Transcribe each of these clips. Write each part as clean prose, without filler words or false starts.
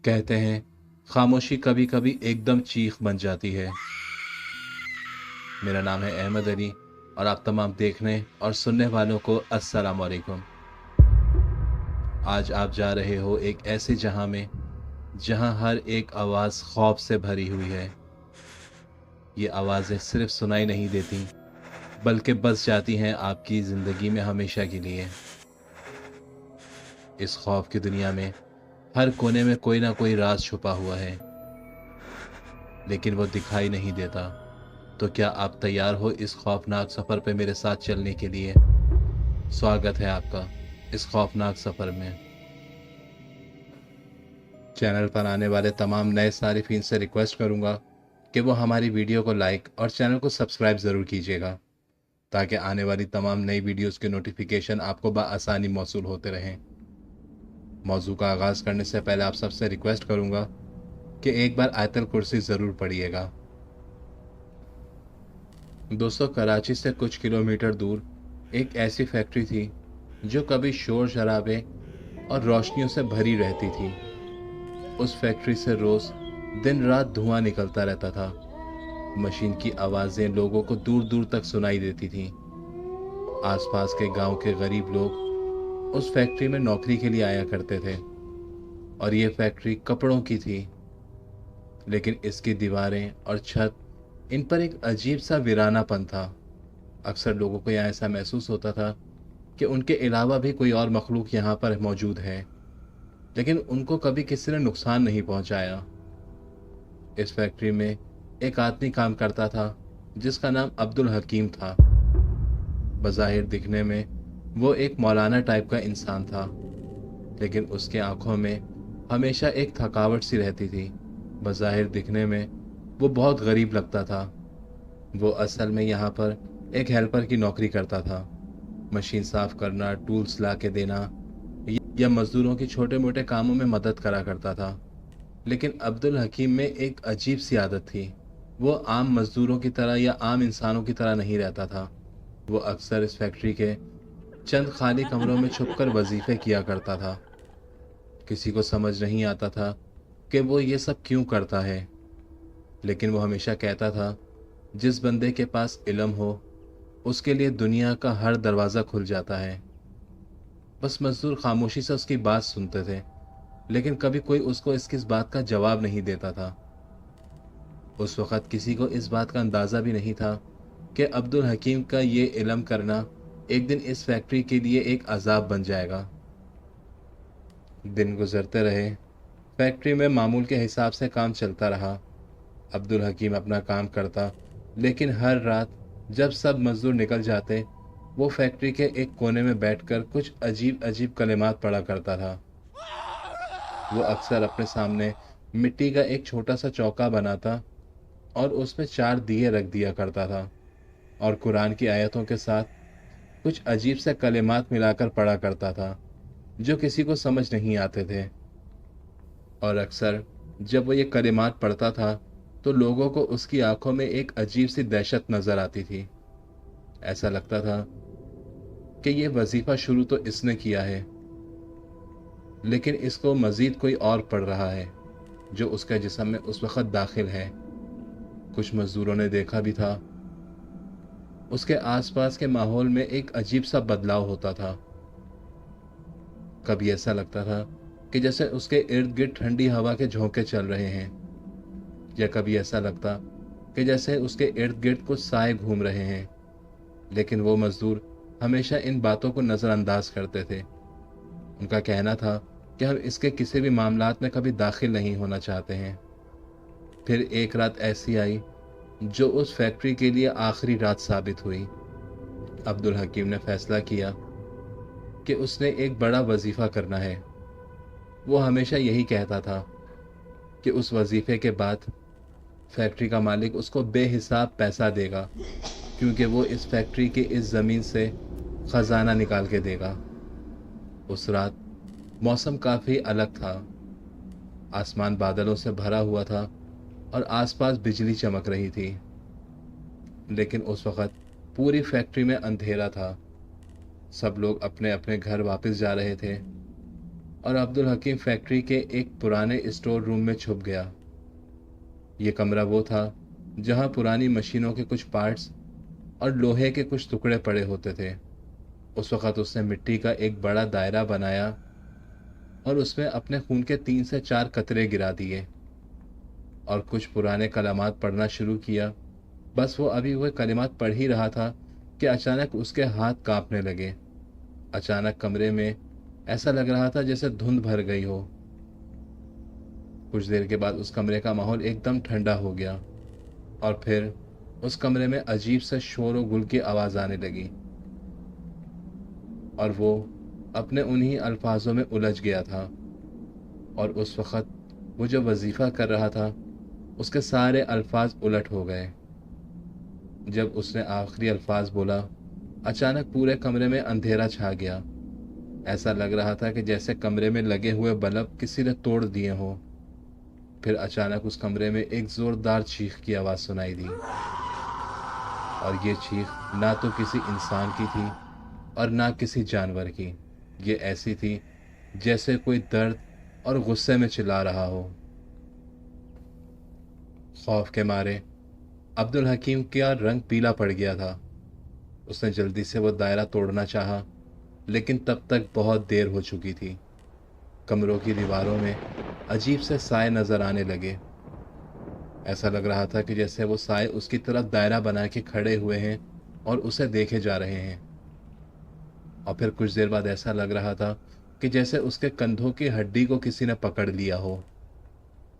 कहते हैं खामोशी कभी कभी एकदम चीख बन जाती है। मेरा नाम है अहमद अली और आप तमाम देखने और सुनने वालों को अस्सलाम वालेकुम। आज आप जा रहे हो एक ऐसे जहां में जहां हर एक आवाज़ खौफ से भरी हुई है। ये आवाज़ें सिर्फ सुनाई नहीं देती बल्कि बस जाती हैं आपकी ज़िंदगी में हमेशा के लिए। इस खौफ की दुनिया में हर कोने में कोई ना कोई राज छुपा हुआ है, लेकिन वो दिखाई नहीं देता। तो क्या आप तैयार हो इस खौफनाक सफ़र पे मेरे साथ चलने के लिए? स्वागत है आपका इस खौफनाक सफ़र में। चैनल पर आने वाले तमाम नए सारिफिन से रिक्वेस्ट करूंगा कि वो हमारी वीडियो को लाइक और चैनल को सब्सक्राइब ज़रूर कीजिएगा, ताकि आने वाली तमाम नई वीडियोस के नोटिफिकेशन आपको बआसानी मौसूल होते रहें। मौजू का आगाज़ करने से पहले आप सबसे रिक्वेस्ट करूंगा कि एक बार आयतल कुर्सी ज़रूर पढ़िएगा। दोस्तों, कराची से कुछ किलोमीटर दूर एक ऐसी फैक्ट्री थी जो कभी शोर शराबे और रोशनियों से भरी रहती थी। उस फैक्ट्री से रोज़ दिन रात धुआं निकलता रहता था। मशीन की आवाज़ें लोगों को दूर दूर तक सुनाई देती थीं। आसपास के गांव के गरीब लोग उस फैक्ट्री में नौकरी के लिए आया करते थे और ये फैक्ट्री कपड़ों की थी, लेकिन इसकी दीवारें और छत, इन पर एक अजीब सा वीरानापन था। अक्सर लोगों को यहाँ ऐसा महसूस होता था कि उनके अलावा भी कोई और मखलूक यहाँ पर मौजूद है, लेकिन उनको कभी किसी ने नुकसान नहीं पहुंचाया। इस फैक्ट्री में एक आदमी काम करता था जिसका नाम अब्दुल हकीम था। बज़ाहिर दिखने में वो एक मौलाना टाइप का इंसान था, लेकिन उसके आंखों में हमेशा एक थकावट सी रहती थी। बज़ाहिर दिखने में वो बहुत गरीब लगता था। वो असल में यहाँ पर एक हेल्पर की नौकरी करता था। मशीन साफ करना, टूल्स ला के देना या मज़दूरों की छोटे मोटे कामों में मदद करा करता था। लेकिन अब्दुल हकीम में एक अजीब सी आदत थी। वो आम मज़दूरों की तरह या आम इंसानों की तरह नहीं रहता था। वो अक्सर इस फैक्ट्री के चंद खाली कमरों में छुपकर वजीफे किया करता था। किसी को समझ नहीं आता था कि वो ये सब क्यों करता है, लेकिन वो हमेशा कहता था जिस बंदे के पास इल्म हो उसके लिए दुनिया का हर दरवाज़ा खुल जाता है। बस मजदूर खामोशी से उसकी बात सुनते थे, लेकिन कभी कोई उसको इसकी इस बात का जवाब नहीं देता था। उस वक़्त किसी को इस बात का अंदाज़ा भी नहीं था कि अब्दुल हकीम का ये इल्म करना एक दिन इस फैक्ट्री के लिए एक अजाब बन जाएगा। दिन गुजरते रहे। फैक्ट्री में मामूल के हिसाब से काम चलता रहा। अब्दुल हकीम अपना काम करता, लेकिन हर रात जब सब मजदूर निकल जाते, वो फैक्ट्री के एक कोने में बैठकर कुछ अजीब अजीब कलिमात पढ़ा करता था। वो अक्सर अपने सामने मिट्टी का एक छोटा सा चौका बनाता और उसमें 4 दिए रख दिया करता था और कुरान की आयतों के साथ कुछ अजीब से कलिमात मिलाकर पढ़ा करता था जो किसी को समझ नहीं आते थे। और अक्सर जब वो ये कलिमात पढ़ता था तो लोगों को उसकी आंखों में एक अजीब सी दहशत नजर आती थी। ऐसा लगता था कि ये वजीफा शुरू तो इसने किया है, लेकिन इसको मजीद कोई और पढ़ रहा है जो उसके जिस्म में उस वक्त दाखिल है। कुछ मजदूरों ने देखा भी था, उसके आसपास के माहौल में एक अजीब सा बदलाव होता था। कभी ऐसा लगता था कि जैसे उसके इर्द गिर्द ठंडी हवा के झोंके चल रहे हैं, या कभी ऐसा लगता कि जैसे उसके इर्द गिर्द कुछ साए घूम रहे हैं। लेकिन वो मजदूर हमेशा इन बातों को नज़रअंदाज करते थे। उनका कहना था कि हम इसके किसी भी मामलात में कभी दाखिल नहीं होना चाहते हैं। फिर एक रात ऐसी आई जो उस फैक्ट्री के लिए आखिरी रात साबित हुई। अब्दुल हकीम ने फैसला किया कि उसने एक बड़ा वजीफ़ा करना है। वो हमेशा यही कहता था कि उस वजीफ़े के बाद फैक्ट्री का मालिक उसको बेहिसाब पैसा देगा, क्योंकि वो इस फैक्ट्री की इस ज़मीन से ख़जाना निकाल के देगा। उस रात मौसम काफ़ी अलग था। आसमान बादलों से भरा हुआ था और आसपास बिजली चमक रही थी, लेकिन उस वक़्त पूरी फैक्ट्री में अंधेरा था। सब लोग अपने अपने घर वापस जा रहे थे और अब्दुल हकीम फैक्ट्री के एक पुराने स्टोर रूम में छुप गया। ये कमरा वो था जहां पुरानी मशीनों के कुछ पार्ट्स और लोहे के कुछ टुकड़े पड़े होते थे। उस वक्त उसने मिट्टी का एक बड़ा दायरा बनाया और उसमें अपने खून के 3 से 4 कतरे गिरा दिए और कुछ पुराने कलमात पढ़ना शुरू किया। बस वो अभी वह कलिमात पढ़ ही रहा था कि अचानक उसके हाथ कांपने लगे। अचानक कमरे में ऐसा लग रहा था जैसे धुंध भर गई हो। कुछ देर के बाद उस कमरे का माहौल एकदम ठंडा हो गया और फिर उस कमरे में अजीब से शोर और गुल की आवाज आने लगी और वो अपने उन्हीं अल्फाजों में उलझ गया था। और उस वक्त वो जो वजीफा कर रहा था उसके सारे अल्फाज उलट हो गए। जब उसने आखिरी अल्फाज बोला, अचानक पूरे कमरे में अंधेरा छा गया। ऐसा लग रहा था कि जैसे कमरे में लगे हुए बल्ब किसी ने तोड़ दिए हों। फिर अचानक उस कमरे में एक जोरदार चीख की आवाज सुनाई दी और ये चीख ना तो किसी इंसान की थी और ना किसी जानवर की। ये ऐसी थी जैसे कोई दर्द और गुस्से में चिल्ला रहा हो। खौफ के मारे अब्दुल हकीम का रंग पीला पड़ गया था। उसने जल्दी से वो दायरा तोड़ना चाहा, लेकिन तब तक बहुत देर हो चुकी थी। कमरों की दीवारों में अजीब से साए नजर आने लगे। ऐसा लग रहा था कि जैसे वो साए उसकी तरफ दायरा बना के खड़े हुए हैं और उसे देखे जा रहे हैं। और फिर कुछ देर बाद ऐसा लग रहा था कि जैसे उसके कंधों की हड्डी को किसी ने पकड़ लिया हो।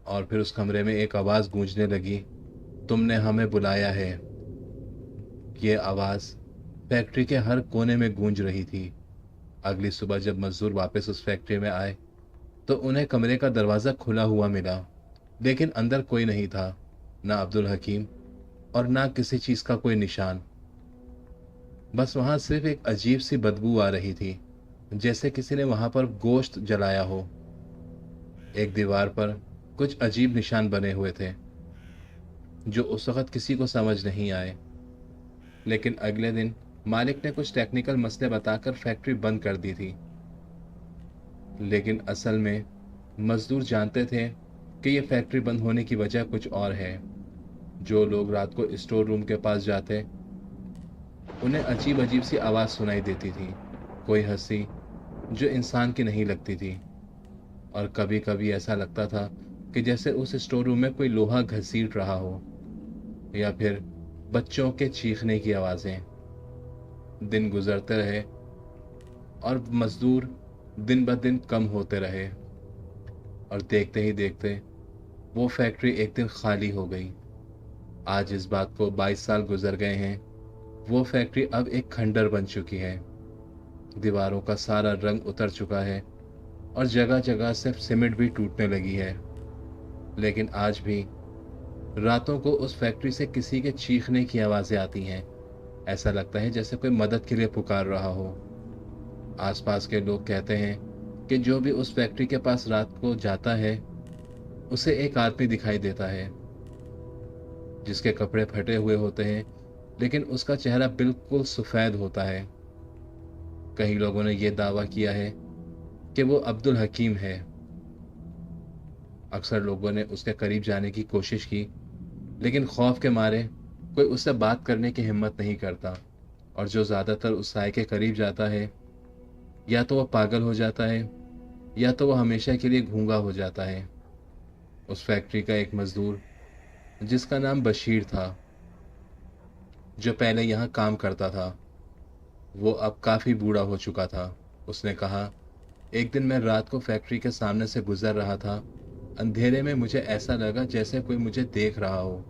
और फिर उस कमरे में एक आवाज गूंजने लगी, तुमने हमें बुलाया है। ये आवाज फैक्ट्री के हर कोने में गूंज रही थी। अगली सुबह जब मजदूर वापस उस फैक्ट्री में आए तो उन्हें कमरे का दरवाजा खुला हुआ मिला, लेकिन अंदर कोई नहीं था, ना अब्दुल हकीम और ना किसी चीज का कोई निशान। बस वहां सिर्फ एक अजीब सी बदबू आ रही थी, जैसे किसी ने वहां पर गोश्त जलाया हो। एक दीवार पर कुछ अजीब निशान बने हुए थे जो उस वक्त किसी को समझ नहीं आए। लेकिन अगले दिन मालिक ने कुछ टेक्निकल मसले बताकर फैक्ट्री बंद कर दी थी। लेकिन असल में मजदूर जानते थे कि यह फैक्ट्री बंद होने की वजह कुछ और है। जो लोग रात को स्टोर रूम के पास जाते उन्हें अजीब अजीब सी आवाज़ सुनाई देती थी, कोई हंसी जो इंसान की नहीं लगती थी। और कभी कभी ऐसा लगता था कि जैसे उस स्टोर रूम में कोई लोहा घसीट रहा हो, या फिर बच्चों के चीखने की आवाज़ें। दिन गुजरते रहे और मजदूर दिन ब दिन कम होते रहे और देखते ही देखते वो फैक्ट्री एक दिन खाली हो गई। आज इस बात को 22 साल गुजर गए हैं। वो फैक्ट्री अब एक खंडर बन चुकी है। दीवारों का सारा रंग उतर चुका है और जगह जगह से सीमेंट भी टूटने लगी है। लेकिन आज भी रातों को उस फैक्ट्री से किसी के चीखने की आवाज़ें आती हैं। ऐसा लगता है जैसे कोई मदद के लिए पुकार रहा हो। आसपास के लोग कहते हैं कि जो भी उस फैक्ट्री के पास रात को जाता है उसे एक आदमी दिखाई देता है जिसके कपड़े फटे हुए होते हैं, लेकिन उसका चेहरा बिल्कुल सफ़ेद होता है। कई लोगों ने यह दावा किया है कि वो अब्दुल हकीम है। अक्सर लोगों ने उसके करीब जाने की कोशिश की, लेकिन खौफ के मारे कोई उससे बात करने की हिम्मत नहीं करता। और जो ज़्यादातर उस साए के करीब जाता है या तो वह पागल हो जाता है या तो वह हमेशा के लिए गूंगा हो जाता है। उस फैक्ट्री का एक मजदूर जिसका नाम बशीर था, जो पहले यहाँ काम करता था, वो अब काफ़ी बूढ़ा हो चुका था। उसने कहा, एक दिन मैं रात को फैक्ट्री के सामने से गुजर रहा था। अंधेरे में मुझे ऐसा लगा जैसे कोई मुझे देख रहा हो।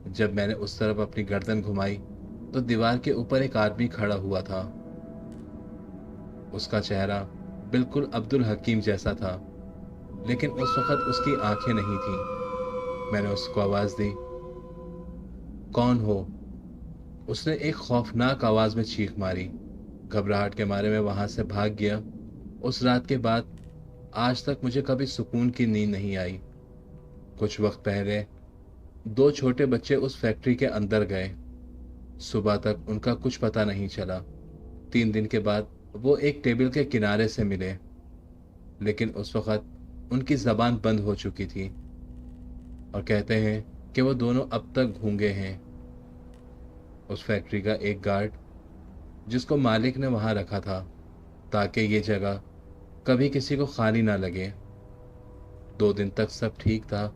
जब मैंने उस तरफ अपनी गर्दन घुमाई तो दीवार के ऊपर एक आदमी खड़ा हुआ था। उसका चेहरा बिल्कुल अब्दुल हकीम जैसा था, लेकिन उस वक्त उसकी आंखें नहीं थीं। मैंने उसको आवाज़ दी, कौन हो? उसने एक खौफनाक आवाज़ में चीख मारी। घबराहट के मारे में वहां से भाग गया। उस रात के बाद आज तक मुझे कभी सुकून की नींद नहीं आई। कुछ वक्त पहले 2 छोटे बच्चे उस फैक्ट्री के अंदर गए। सुबह तक उनका कुछ पता नहीं चला। 3 दिन के बाद वो एक टेबल के किनारे से मिले। लेकिन उस वक़्त उनकी ज़बान बंद हो चुकी थी और कहते हैं कि वो दोनों अब तक गूंगे हैं। उस फैक्ट्री का एक गार्ड जिसको मालिक ने वहाँ रखा था ताकि ये जगह कभी किसी को खाली ना लगे। 2 दिन तक सब ठीक था।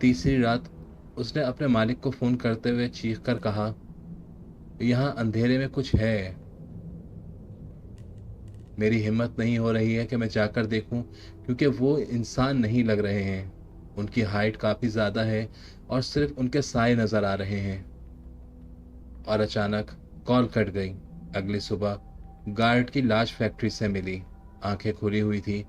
तीसरी रात उसने अपने मालिक को फ़ोन करते हुए चीख कर कहा, यहाँ अंधेरे में कुछ है। मेरी हिम्मत नहीं हो रही है कि मैं जाकर देखूं, क्योंकि वो इंसान नहीं लग रहे हैं। उनकी हाइट काफ़ी ज़्यादा है और सिर्फ उनके साए नज़र आ रहे हैं। और अचानक कॉल कट गई। अगली सुबह गार्ड की लाश फैक्ट्री से मिली। आंखें खुली हुई थी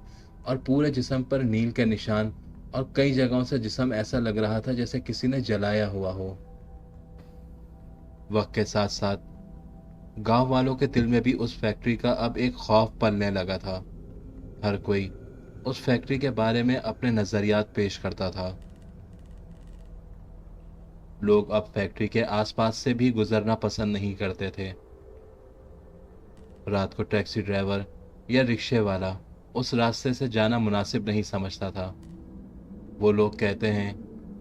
और पूरे जिस्म पर नील के निशान, और कई जगहों से जिस्म ऐसा लग रहा था जैसे किसी ने जलाया हुआ हो। वक्त के साथ साथ गांव वालों के दिल में भी उस फैक्ट्री का अब एक खौफ पलने लगा था। हर कोई उस फैक्ट्री के बारे में अपने नजरियात पेश करता था। लोग अब फैक्ट्री के आसपास से भी गुजरना पसंद नहीं करते थे। रात को टैक्सी ड्राइवर या रिक्शे वाला उस रास्ते से जाना मुनासिब नहीं समझता था। वो लोग कहते हैं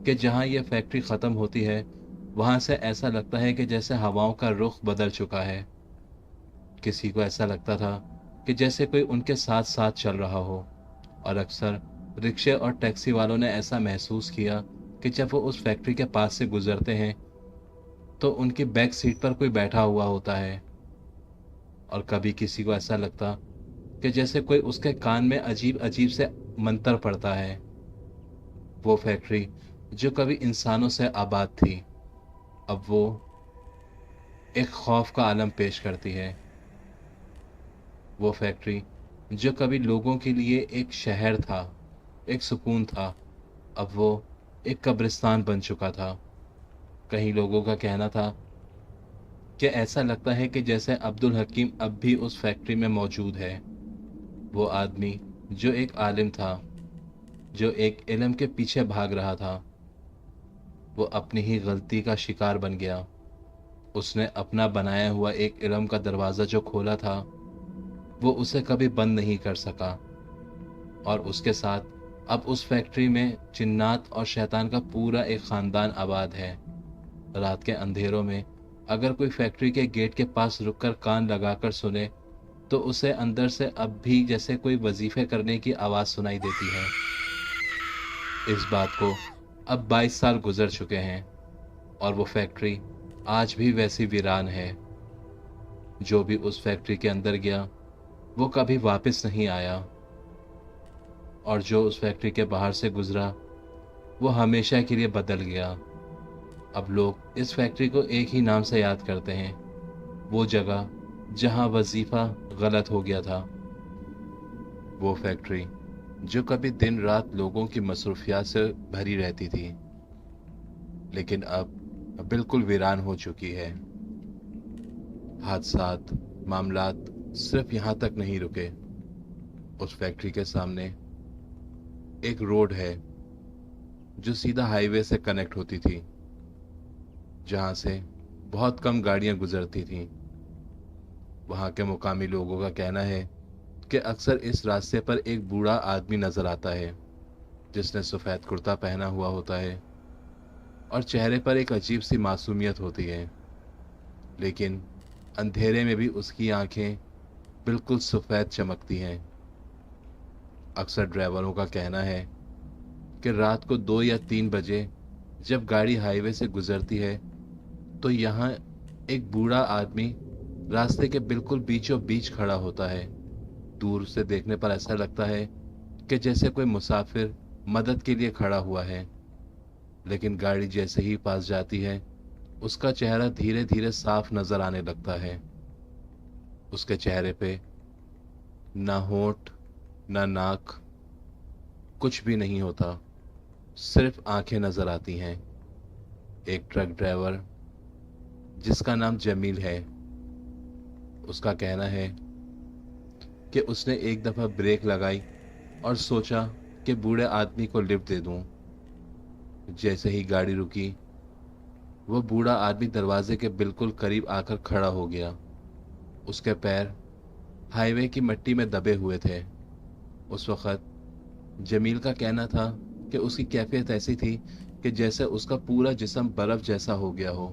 कि जहाँ ये फैक्ट्री ख़त्म होती है वहाँ से ऐसा लगता है कि जैसे हवाओं का रुख बदल चुका है। किसी को ऐसा लगता था कि जैसे कोई उनके साथ साथ चल रहा हो, और अक्सर रिक्शे और टैक्सी वालों ने ऐसा महसूस किया कि जब वो उस फैक्ट्री के पास से गुजरते हैं तो उनकी बैक सीट पर कोई बैठा हुआ होता है। और कभी किसी को ऐसा लगता कि जैसे कोई उसके कान में अजीब अजीब से मंतर पड़ता है। वो फैक्ट्री जो कभी इंसानों से आबाद थी, अब वो एक खौफ का आलम पेश करती है। वो फैक्ट्री जो कभी लोगों के लिए एक शहर था, एक सुकून था, अब वो एक कब्रिस्तान बन चुका था। कहीं लोगों का कहना था कि ऐसा लगता है कि जैसे अब्दुल हकीम अब भी उस फैक्ट्री में मौजूद है। वो आदमी जो एक आलिम था, जो एक इल्म के पीछे भाग रहा था, वो अपनी ही गलती का शिकार बन गया। उसने अपना बनाया हुआ एक इल्म का दरवाज़ा जो खोला था, वो उसे कभी बंद नहीं कर सका। और उसके साथ अब उस फैक्ट्री में जिन्नात और शैतान का पूरा एक ख़ानदान आबाद है। रात के अंधेरों में अगर कोई फैक्ट्री के गेट के पास रुककर कान लगाकर सुने तो उसे अंदर से अब भी जैसे कोई वजीफे करने की आवाज़ सुनाई देती है। इस बात को अब 22 साल गुजर चुके हैं और वो फैक्ट्री आज भी वैसी वीरान है। जो भी उस फैक्ट्री के अंदर गया वो कभी वापस नहीं आया, और जो उस फैक्ट्री के बाहर से गुजरा वो हमेशा के लिए बदल गया। अब लोग इस फैक्ट्री को एक ही नाम से याद करते हैं, वो जगह जहां वजीफा गलत हो गया था। वो फैक्ट्री जो कभी दिन रात लोगों की मसरूफियात से भरी रहती थी, लेकिन अब बिल्कुल वीरान हो चुकी है। हादसात, मामलात सिर्फ यहाँ तक नहीं रुके। उस फैक्ट्री के सामने एक रोड है जो सीधा हाईवे से कनेक्ट होती थी, जहाँ से बहुत कम गाड़ियाँ गुजरती थीं। वहाँ के मुकामी लोगों का कहना है कि अक्सर इस रास्ते पर एक बूढ़ा आदमी नजर आता है जिसने सफ़ेद कुर्ता पहना हुआ होता है और चेहरे पर एक अजीब सी मासूमियत होती है, लेकिन अंधेरे में भी उसकी आंखें बिल्कुल सफ़ेद चमकती हैं। अक्सर ड्राइवरों का कहना है कि रात को 2 या 3 बजे जब गाड़ी हाईवे से गुजरती है तो यहाँ एक बूढ़ा आदमी रास्ते के बिल्कुल बीचों बीच खड़ा होता है। दूर से देखने पर ऐसा लगता है कि जैसे कोई मुसाफिर मदद के लिए खड़ा हुआ है, लेकिन गाड़ी जैसे ही पास जाती है उसका चेहरा धीरे धीरे साफ नजर आने लगता है। उसके चेहरे पे ना होंठ ना नाक, कुछ भी नहीं होता, सिर्फ आंखें नजर आती हैं। एक ट्रक ड्राइवर जिसका नाम जमील है, उसका कहना है कि उसने एक दफ़ा ब्रेक लगाई और सोचा कि बूढ़े आदमी को लिफ्ट दे दूं। जैसे ही गाड़ी रुकी वो बूढ़ा आदमी दरवाजे के बिल्कुल करीब आकर खड़ा हो गया। उसके पैर हाईवे की मिट्टी में दबे हुए थे। उस वक़्त जमील का कहना था कि उसकी कैफियत ऐसी थी कि जैसे उसका पूरा जिस्म बर्फ़ जैसा हो गया हो।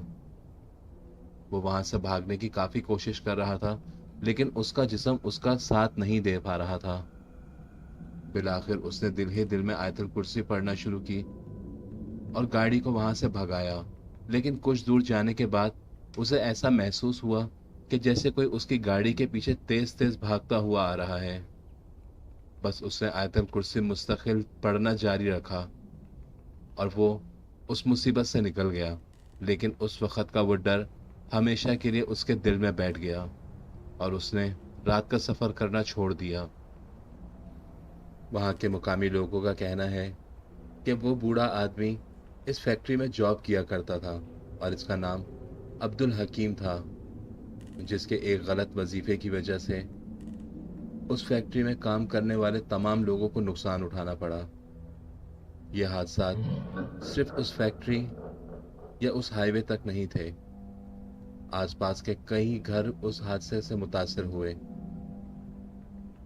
वो वहाँ से भागने की काफ़ी कोशिश कर रहा था, लेकिन उसका जिस्म उसका साथ नहीं दे पा रहा था। बिलाखिर उसने दिल ही दिल में आयतुल कुर्सी पढ़ना शुरू की और गाड़ी को वहाँ से भगाया। लेकिन कुछ दूर जाने के बाद उसे ऐसा महसूस हुआ कि जैसे कोई उसकी गाड़ी के पीछे तेज़-तेज़ भागता हुआ आ रहा है। बस उसने आयतुल कुर्सी मुस्तकिल पढ़ना जारी रखा और वो उस मुसीबत से निकल गया। लेकिन उस वक़्त का वो डर हमेशा के लिए उसके दिल में बैठ गया और उसने रात का सफ़र करना छोड़ दिया। वहाँ के मुकामी लोगों का कहना है कि वो बूढ़ा आदमी इस फैक्ट्री में जॉब किया करता था और इसका नाम अब्दुल हकीम था, जिसके एक गलत वजीफे की वजह से उस फैक्ट्री में काम करने वाले तमाम लोगों को नुकसान उठाना पड़ा। ये हादसात सिर्फ उस फैक्ट्री या उस हाईवे तक नहीं थे। आसपास के कई घर उस हादसे से मुतासिर हुए,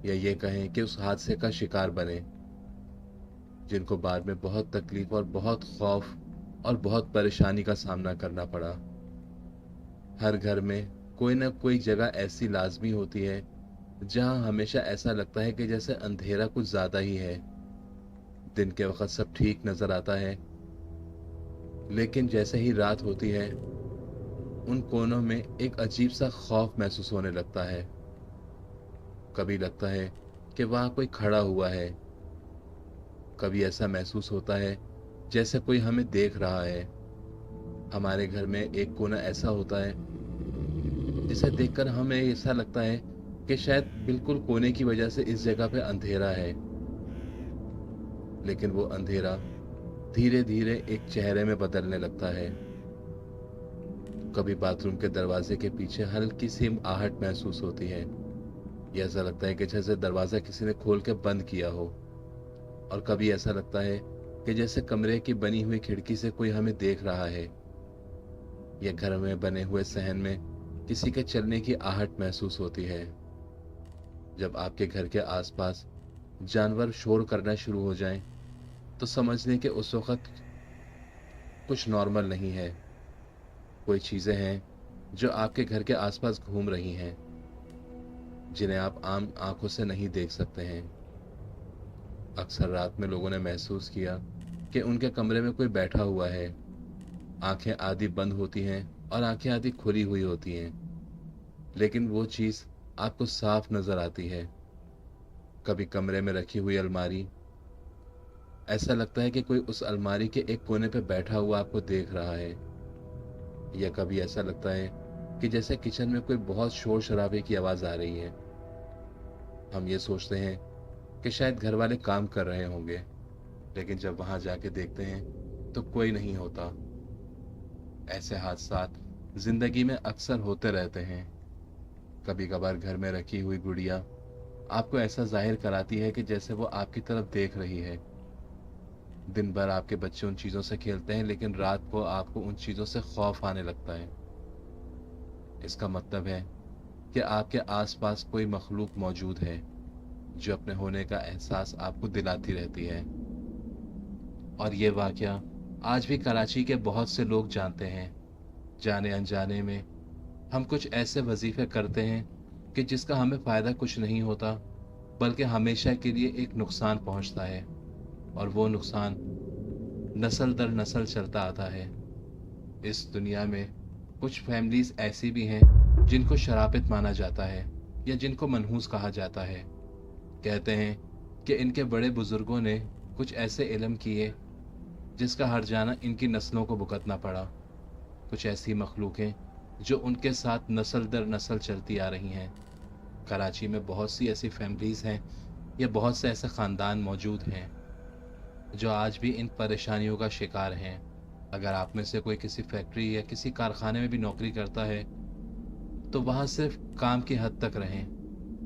या ये कहें कि उस हादसे का शिकार बने, जिनको बाद में बहुत तकलीफ और बहुत खौफ और बहुत परेशानी का सामना करना पड़ा। हर घर में कोई ना कोई जगह ऐसी लाजमी होती है जहां हमेशा ऐसा लगता है कि जैसे अंधेरा कुछ ज्यादा ही है। दिन के वक्त सब ठीक नजर आता है, लेकिन जैसे ही रात होती है उन कोनों में एक अजीब सा खौफ महसूस होने लगता है। कभी लगता है कि वहां कोई खड़ा हुआ है, कभी ऐसा महसूस होता है जैसे कोई हमें देख रहा है। हमारे घर में एक कोना ऐसा होता है जिसे देखकर हमें ऐसा लगता है कि शायद बिल्कुल कोने की वजह से इस जगह पे अंधेरा है, लेकिन वो अंधेरा धीरे धीरे एक चेहरे में बदलने लगता है। कभी बाथरूम के दरवाजे के पीछे हल्की सी आहट महसूस होती है। यह ऐसा लगता है कि जैसे दरवाजा किसी ने खोल के बंद किया हो। और कभी ऐसा लगता है कि जैसे कमरे की बनी हुई खिड़की से कोई हमें देख रहा है, या घर में बने हुए सहन में किसी के चलने की आहट महसूस होती है। जब आपके घर के आसपास जानवर शोर करना शुरू हो जाएं, तो समझ लें कि उस वक्त कुछ नॉर्मल नहीं है। कोई चीजें हैं जो आपके घर के आसपास घूम रही हैं, जिन्हें आप आम आंखों से नहीं देख सकते हैं। अक्सर रात में लोगों ने महसूस किया कि उनके कमरे में कोई बैठा हुआ है। आंखें आधी बंद होती हैं और आंखें आधी खुली हुई होती हैं, लेकिन वो चीज आपको साफ नजर आती है। कभी कमरे में रखी हुई अलमारी, ऐसा लगता है कि कोई उस अलमारी के एक कोने पे बैठा हुआ आपको देख रहा है। या कभी ऐसा लगता है कि जैसे किचन में कोई बहुत शोर शराबे की आवाज आ रही है। हम ये सोचते हैं कि शायद घर वाले काम कर रहे होंगे, लेकिन जब वहां जाके देखते हैं तो कोई नहीं होता। ऐसे हादसात जिंदगी में अक्सर होते रहते हैं। कभी कभार घर में रखी हुई गुड़िया आपको ऐसा जाहिर कराती है कि जैसे वो आपकी तरफ देख रही है। दिन भर आपके बच्चे उन चीजों से खेलते हैं, लेकिन रात को आपको उन चीजों से खौफ आने लगता है। इसका मतलब है कि आपके आसपास कोई मखलूक मौजूद है जो अपने होने का एहसास आपको दिलाती रहती है। और ये वाकया आज भी कराची के बहुत से लोग जानते हैं। जाने अनजाने में हम कुछ ऐसे वजीफे करते हैं कि जिसका हमें फायदा कुछ नहीं होता, बल्कि हमेशा के लिए एक नुकसान पहुंचता है, और वो नुकसान नस्ल दर नस्ल चलता आता है। इस दुनिया में कुछ फैमिलीज ऐसी भी हैं जिनको शराफत माना जाता है या जिनको मनहूस कहा जाता है। कहते हैं कि इनके बड़े बुजुर्गों ने कुछ ऐसे इल्म किए जिसका हर जाना इनकी नस्लों को भुगतना पड़ा। कुछ ऐसी मखलूकें जो उनके साथ नस्ल दर नस्ल चलती आ रही हैं। कराची में बहुत सी ऐसी फैमिलीज हैं या बहुत से ऐसे ख़ानदान मौजूद हैं जो आज भी इन परेशानियों का शिकार हैं। अगर आप में से कोई किसी फैक्ट्री या किसी कारखाने में भी नौकरी करता है तो वहाँ सिर्फ काम की हद तक रहें।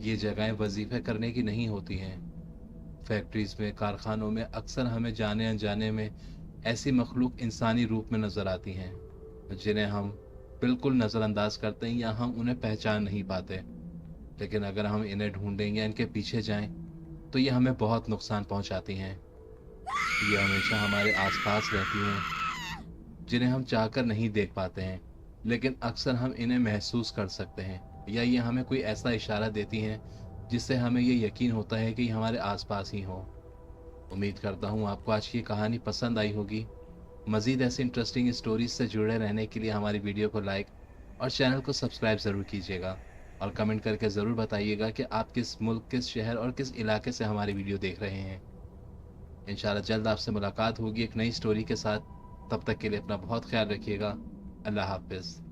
ये जगहें वजीफे करने की नहीं होती हैं। फैक्ट्रीज में, कारखानों में अक्सर हमें जाने अनजाने में ऐसी मखलूक इंसानी रूप में नज़र आती हैं जिन्हें हम बिल्कुल नज़रअंदाज करते हैं या हम उन्हें पहचान नहीं पाते। लेकिन अगर हम इन्हें ढूंढें या इनके पीछे जाएं तो ये हमें बहुत नुकसान पहुंचाती हैं। ये हमेशा हमारे आसपास रहती हैं, जिन्हें हम चाहकर नहीं देख पाते हैं, लेकिन अक्सर हम इन्हें महसूस कर सकते हैं, या ये हमें कोई ऐसा इशारा देती हैं जिससे हमें ये यकीन होता है कि ये हमारे आसपास ही हो। उम्मीद करता हूँ आपको आज की कहानी पसंद आई होगी। मज़ीद ऐसी इंटरेस्टिंग स्टोरीज से जुड़े रहने के लिए हमारी वीडियो को लाइक और चैनल को सब्सक्राइब ज़रूर कीजिएगा, और कमेंट करके ज़रूर बताइएगा कि आप किस मुल्क, किस शहर और किस इलाके से हमारी वीडियो देख रहे हैं। इंशाल्लाह जल्द आपसे मुलाकात होगी एक नई स्टोरी के साथ। तब तक के लिए अपना बहुत ख्याल रखिएगा। अल्लाह हाफिज़।